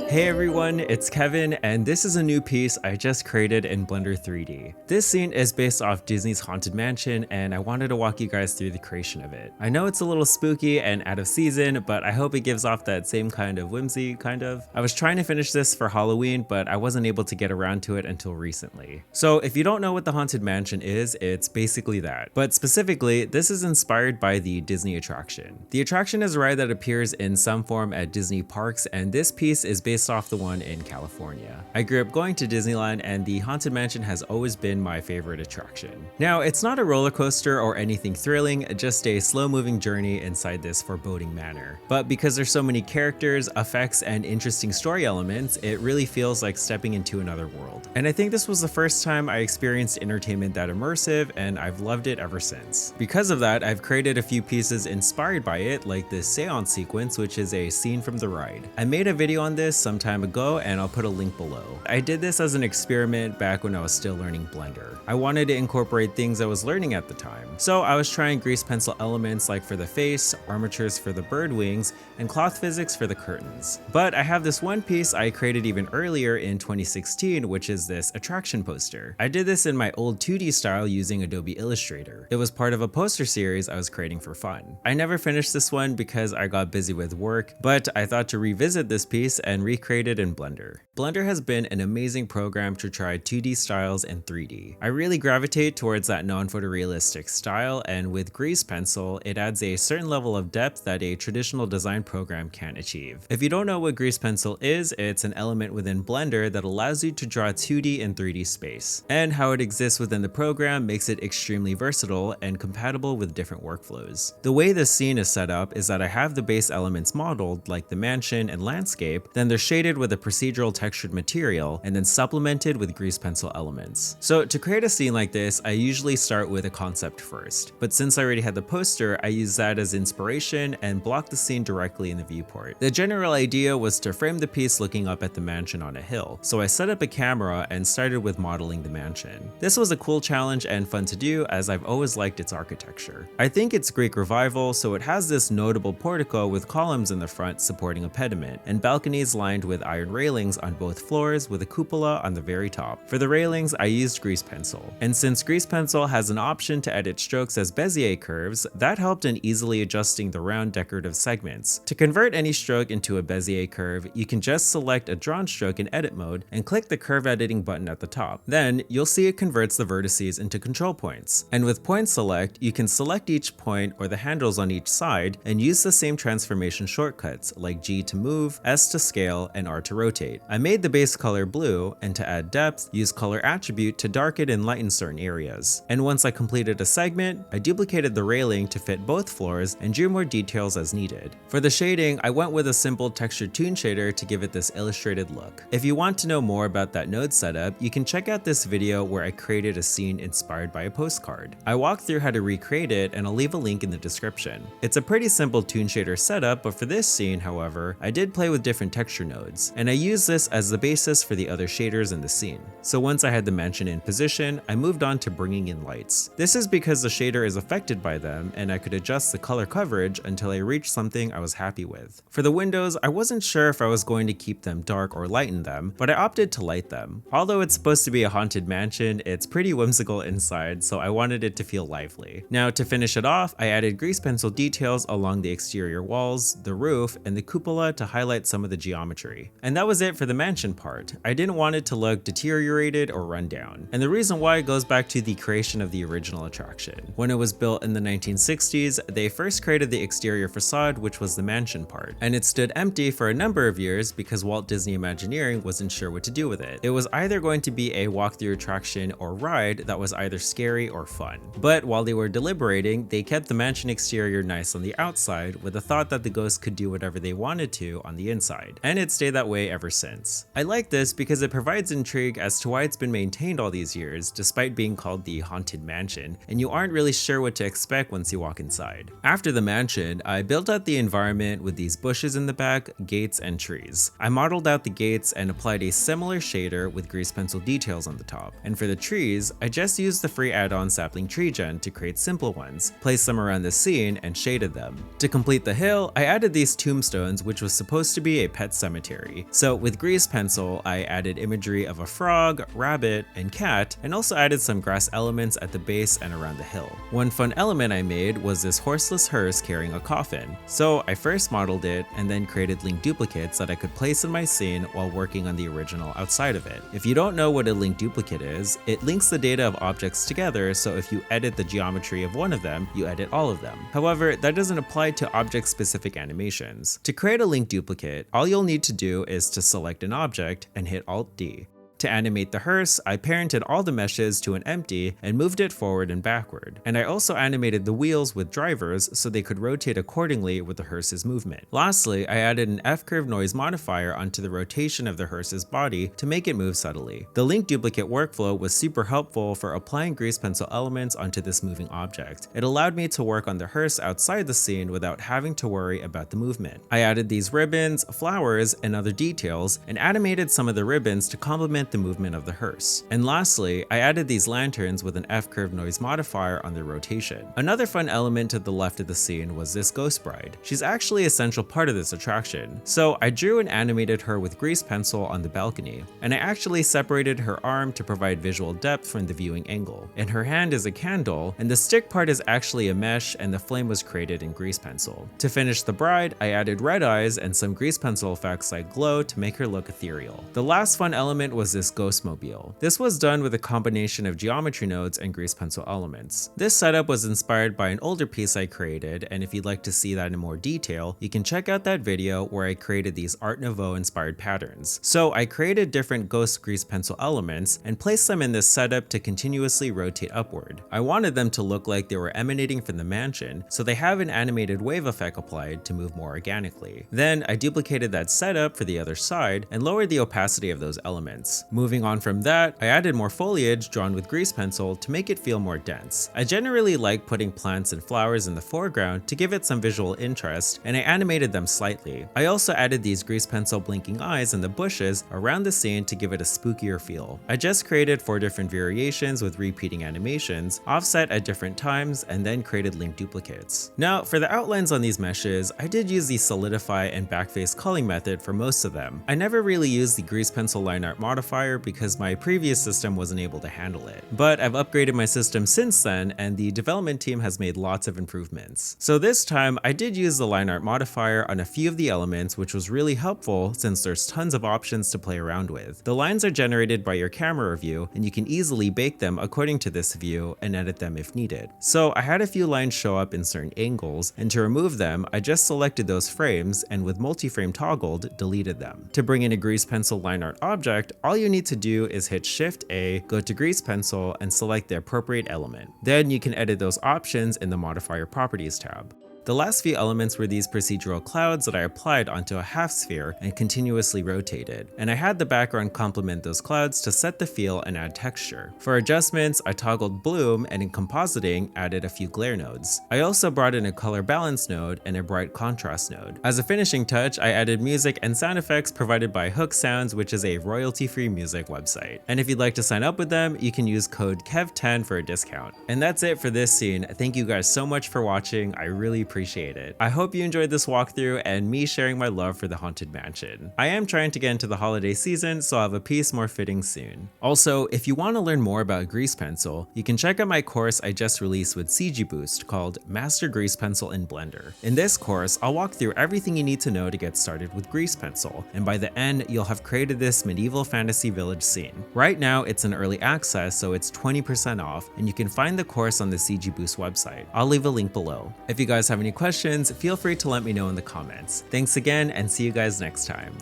Hey everyone, it's Kevin, and this is a new piece I just created in Blender 3D. This scene is based off Disney's Haunted Mansion, and I wanted to walk you guys through the creation of it. I know it's a little spooky and out of season, but I hope it gives off that same kind of whimsy, kind of. I was trying to finish this for Halloween, but I wasn't able to get around to it until recently. So if you don't know what the Haunted Mansion is, it's basically that. But specifically, this is inspired by the Disney attraction. The attraction is a ride that appears in some form at Disney parks, and this piece is based off the one in California. I grew up going to Disneyland, and the Haunted Mansion has always been my favorite attraction. Now, it's not a roller coaster or anything thrilling, just a slow-moving journey inside this foreboding manor. But because there's so many characters, effects, and interesting story elements, it really feels like stepping into another world. And I think this was the first time I experienced entertainment that immersive, and I've loved it ever since. Because of that, I've created a few pieces inspired by it, like this seance sequence, which is a scene from the ride. I made a video on this some time ago, and I'll put a link below. I did this as an experiment back when I was still learning Blender. I wanted to incorporate things I was learning at the time. So I was trying grease pencil elements like for the face, armatures for the bird wings, and cloth physics for the curtains. But I have this one piece I created even earlier in 2016, which is this attraction poster. I did this in my old 2D style using Adobe Illustrator. It was part of a poster series I was creating for fun. I never finished this one because I got busy with work, but I thought to revisit this piece and recreate it in Blender. Blender has been an amazing program to try 2D styles and 3D. I really gravitate towards that non-photorealistic style, and with grease pencil, it adds a certain level of depth that a traditional design program can't achieve. If you don't know what grease pencil is, it's an element within Blender that allows you to draw 2D and 3D space. And how it exists within the program makes it extremely versatile and compatible with different workflows. The way this scene is set up is that I have the base elements modeled, like the mansion and landscape, then they're shaded with a procedural textured material, and then supplemented with grease pencil elements. So to create a scene like this, I usually start with a concept first, but since I already had the poster, I used that as inspiration and blocked the scene directly in the viewport. The general idea was to frame the piece looking up at the mansion on a hill, so I set up a camera and started with modeling the mansion. This was a cool challenge and fun to do, as I've always liked its architecture. I think it's Greek Revival, so it has this notable portico with columns in the front supporting a pediment, and balconies lined with iron railings on both floors with a cupola on the very top. For the railings, I used grease pencil. And since grease pencil has an option to edit strokes as Bezier curves, that helped in easily adjusting the round decorative segments. To convert any stroke into a Bezier curve, you can just select a drawn stroke in edit mode and click the curve editing button at the top. Then you'll see it converts the vertices into control points. And with point select, you can select each point or the handles on each side and use the same transformation shortcuts like G to move, S to scale, and R to rotate. I made the base color blue, and to add depth, use color attribute to darken and lighten certain areas. And once I completed a segment, I duplicated the railing to fit both floors and drew more details as needed. For the shading, I went with a simple textured toon shader to give it this illustrated look. If you want to know more about that node setup, you can check out this video where I created a scene inspired by a postcard. I walked through how to recreate it, and I'll leave a link in the description. It's a pretty simple toon shader setup, but for this scene, however, I did play with different texture nodes, and I used this as the basis for the other shaders in the scene. So once I had the mansion in position, I moved on to bringing in lights. This is because the shader is affected by them, and I could adjust the color coverage until I reached something I was happy with. For the windows, I wasn't sure if I was going to keep them dark or lighten them, but I opted to light them. Although it's supposed to be a haunted mansion, it's pretty whimsical inside, so I wanted it to feel lively. Now to finish it off, I added grease pencil details along the exterior walls, the roof, and the cupola to highlight some of the geometry. And that was it for the mansion part. I didn't want it to look deteriorated or run down. And the reason why goes back to the creation of the original attraction. When it was built in the 1960s, they first created the exterior facade, which was the mansion part. And it stood empty for a number of years because Walt Disney Imagineering wasn't sure what to do with it. It was either going to be a walkthrough attraction or ride that was either scary or fun. But while they were deliberating, they kept the mansion exterior nice on the outside with the thought that the ghosts could do whatever they wanted to on the inside. And it stayed that way ever since. I like this because it provides intrigue as to why it's been maintained all these years despite being called the Haunted Mansion, and you aren't really sure what to expect once you walk inside. After the mansion, I built out the environment with these bushes in the back, gates, and trees. I modeled out the gates and applied a similar shader with grease pencil details on the top. And for the trees, I just used the free add-on sapling tree gen to create simple ones, placed them around the scene, and shaded them. To complete the hill, I added these tombstones, which was supposed to be a pet cemetery cemetery. So with grease pencil, I added imagery of a frog, rabbit, and cat, and also added some grass elements at the base and around the hill. One fun element I made was this horseless hearse carrying a coffin. So I first modeled it and then created link duplicates that I could place in my scene while working on the original outside of it. If you don't know what a link duplicate is, it links the data of objects together, so if you edit the geometry of one of them, you edit all of them. However, that doesn't apply to object-specific animations. To create a link duplicate, all you'll need to do is to select an object and hit Alt-D. To animate the hearse, I parented all the meshes to an empty and moved it forward and backward. And I also animated the wheels with drivers so they could rotate accordingly with the hearse's movement. Lastly, I added an F-curve noise modifier onto the rotation of the hearse's body to make it move subtly. The link duplicate workflow was super helpful for applying grease pencil elements onto this moving object. It allowed me to work on the hearse outside the scene without having to worry about the movement. I added these ribbons, flowers, and other details, and animated some of the ribbons to complement the movement of the hearse. And lastly, I added these lanterns with an F-curve noise modifier on their rotation. Another fun element to the left of the scene was this ghost bride. She's actually a central part of this attraction. So I drew and animated her with grease pencil on the balcony, and I actually separated her arm to provide visual depth from the viewing angle. And her hand is a candle, and the stick part is actually a mesh, and the flame was created in grease pencil. To finish the bride, I added red eyes and some grease pencil effects like glow to make her look ethereal. The last fun element was this Ghostmobile. This was done with a combination of geometry nodes and grease pencil elements. This setup was inspired by an older piece I created, and if you'd like to see that in more detail, you can check out that video where I created these Art Nouveau inspired patterns. So I created different ghost grease pencil elements and placed them in this setup to continuously rotate upward. I wanted them to look like they were emanating from the mansion, so they have an animated wave effect applied to move more organically. Then I duplicated that setup for the other side and lowered the opacity of those elements. Moving on from that, I added more foliage drawn with grease pencil to make it feel more dense. I generally like putting plants and flowers in the foreground to give it some visual interest, and I animated them slightly. I also added these grease pencil blinking eyes in the bushes around the scene to give it a spookier feel. I just created 4 different variations with repeating animations, offset at different times, and then created link duplicates. Now, for the outlines on these meshes, I did use the solidify and backface culling method for most of them. I never really used the grease pencil line art modifier because my previous system wasn't able to handle it. But I've upgraded my system since then, and the development team has made lots of improvements. So this time, I did use the line art modifier on a few of the elements, which was really helpful since there's tons of options to play around with. The lines are generated by your camera view, and you can easily bake them according to this view and edit them if needed. So I had a few lines show up in certain angles, and to remove them, I just selected those frames and with multi-frame toggled, deleted them. To bring in a grease pencil line art object, all you need to do is hit Shift A, go to grease pencil, and select the appropriate element. Then you can edit those options in the modifier properties tab. The last few elements were these procedural clouds that I applied onto a half sphere and continuously rotated, and I had the background complement those clouds to set the feel and add texture. For adjustments, I toggled bloom, and in compositing, added a few glare nodes. I also brought in a color balance node and a bright contrast node. As a finishing touch, I added music and sound effects provided by Hook Sounds, which is a royalty-free music website. And if you'd like to sign up with them, you can use code KEV10 for a discount. And that's it for this scene. Thank you guys so much for watching. I really appreciate it. I hope you enjoyed this walkthrough and me sharing my love for the Haunted Mansion. I am trying to get into the holiday season, so I'll have a piece more fitting soon. Also, if you want to learn more about grease pencil, you can check out my course I just released with CG Boost called Master Grease Pencil in Blender. In this course, I'll walk through everything you need to know to get started with grease pencil, and by the end, you'll have created this medieval fantasy village scene. Right now, it's in early access, so it's 20% off, and you can find the course on the CG Boost website. I'll leave a link below. If you guys have any questions, feel free to let me know in the comments. Thanks again, and see you guys next time.